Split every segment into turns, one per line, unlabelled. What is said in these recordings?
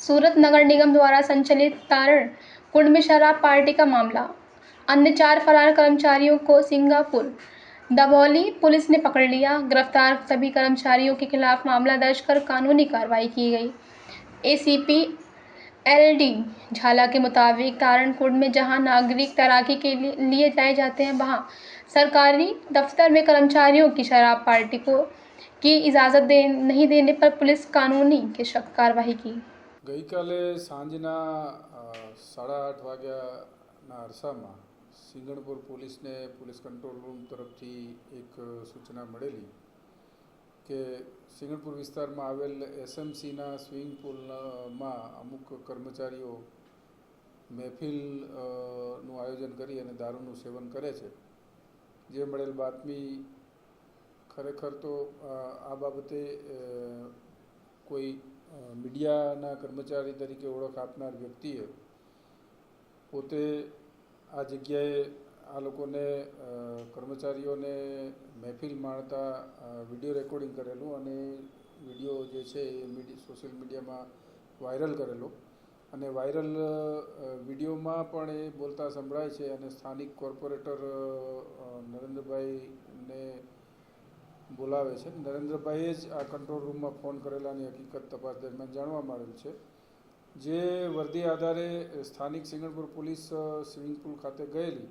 सूरत नगर निगम द्वारा संचालित तारण कुंड में शराब पार्टी का मामला। अन्य 4 फरार कर्मचारियों को सिंगापुर दभौली पुलिस ने पकड़ लिया। गिरफ्तार सभी कर्मचारियों के खिलाफ मामला दर्ज कर कानूनी कार्रवाई की गई। एसीपी एलडी झाला के मुताबिक तारण कुंड में जहां नागरिक तैराकी के लिए जाए जाते हैं, वहां सरकारी दफ्तर में कर्मचारियों की शराब पार्टी की इजाज़त नहीं देने पर पुलिस कानूनी के सख्त कार्रवाई की।
गई काले सांजना 8:30 वाग्याना अरसाમાં સિંગણપુર પોલીસને પોલીસ કંટ્રોલ રૂમ તરફથી એક સૂચના મળેલી કે સિંગણપુર વિસ્તારમાં આવેલ એસએમસીના સ્વિમિંગ પૂલમાં અમુક કર્મચારીઓ મહેફિલનું આયોજન કરી અને દારૂનું સેવન કરે છે। જે મળેલ બાતમી ખરેખર તો આ બાબતે કોઈ મીડિયાના કર્મચારી તરીકે ઓળખ આપનાર વ્યક્તિએ પોતે આ જગ્યાએ આ લોકોને કર્મચારીઓને મહેફિલ માણતા વિડીયો રેકોર્ડિંગ કરેલું અને વિડીયો જે છે એ સોશિયલ મીડિયામાં વાયરલ કરેલો અને વાયરલ વિડીયોમાં પણ એ બોલતા સંભળાય છે અને સ્થાનિક કોર્પોરેટર નરેન્દ્રભાઈને બોલાવે છે। નરેન્દ્રભાઈએ જ આ કંટ્રોલ રૂમમાં ફોન કરેલાની હકીકત તપાસ દરમિયાન જાણવા મળેલ છે। જે વર્દી આધારે સ્થાનિક સિંગણપુર પોલીસ સ્વિમિંગ પૂલ ખાતે ગયેલી,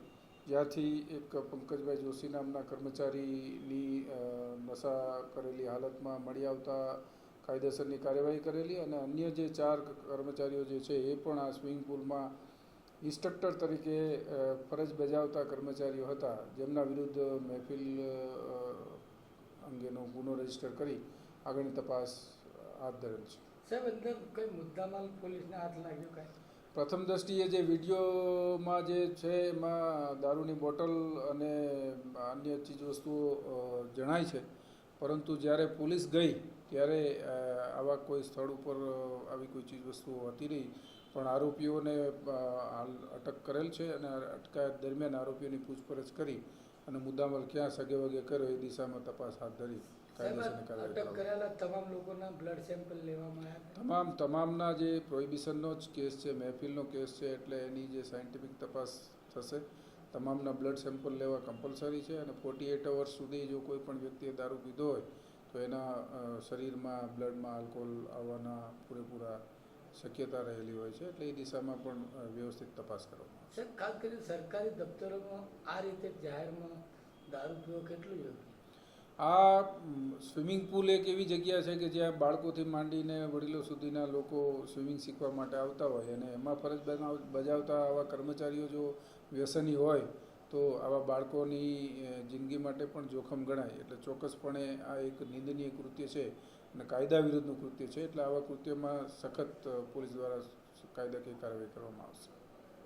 જ્યાંથી એક પંકજભાઈ જોશી નામના કર્મચારીની નશા કરેલી હાલતમાં મળી આવતા કાયદેસરની કાર્યવાહી કરેલી અને અન્ય જે 4 કર્મચારીઓ જે છે એ પણ આ સ્વિમિંગ પૂલમાં ઇન્સ્ટ્રક્ટર તરીકે ફરજ બજાવતા કર્મચારીઓ હતા, જેમના વિરુદ્ધ મહેફિલ અંગેનો ગુનો રજીસ્ટર કરી આગળની તપાસ હાથ ધરેલ છે।
સાહેબ, અંદર કઈ મુદ્દામાલ પોલીસને હાથ લાગ્યો કાંઈ?
પ્રથમ દ્રષ્ટિએ જે વિડીયોમાં જે છે એમાં દારૂની બોટલ અને અન્ય ચીજવસ્તુઓ જણાય છે, પરંતુ જ્યારે પોલીસ ગઈ ત્યારે આવા કોઈ સ્થળ ઉપર આવી કોઈ ચીજવસ્તુઓ હતી નહીં, પણ આરોપીઓને હાલ અટક કરેલ છે અને અટકાયત દરમિયાન આરોપીઓની પૂછપરછ કરી અને મુદ્દામાલ ક્યાં સગે વગે કર્યો એ દિશામાં તપાસ હાથ ધરી કાયદેસરની કાર્યવાહી।
તમામ લોકોના બ્લડ સેમ્પલ લેવામાં આવ્યા?
તમામના જે પ્રોહિબિશનનો જ કેસ છે, મહેફિલનો કેસ છે, એટલે એની જે સાયન્ટિફિક તપાસ થશે। તમામના બ્લડ સેમ્પલ લેવા કમ્પલસરી છે અને 48 અવર્સ સુધી જો કોઈ પણ વ્યક્તિએ દારૂ પીધો હોય તો એના શરીરમાં બ્લડમાં આલ્કોહોલ આવવાના પૂરેપૂરા શક્યતા રહેલી હોય છે, એટલે એ દિશામાં પણ વ્યવસ્થિત તપાસ કરવામાં આવશે।
સર, ખાસ કરીને સરકારી દફતરોમાં આ રીતે જાહેરમાં દારૂ પીવો કેટલું યોગ્ય?
આ સ્વિમિંગ પુલ એક એવી જગ્યા છે કે જ્યાં બાળકોથી માંડીને વડીલો સુધીના લોકો સ્વિમિંગ શીખવા માટે આવતા હોય અને એમાં ફરજ બજાવતા આવા કર્મચારીઓ જો વ્યસની હોય તો આવા બાળકોની જિંદગી માટે પણ જોખમ ગણાય, એટલે ચોક્કસપણે આ એક નિંદનીય કૃત્ય છે અને કાયદા વિરુદ્ધનું કૃત્ય છે, એટલે આવા કૃત્યમાં સખત પોલીસ દ્વારા કાયદાકીય કાર્યવાહી કરવામાં આવશે।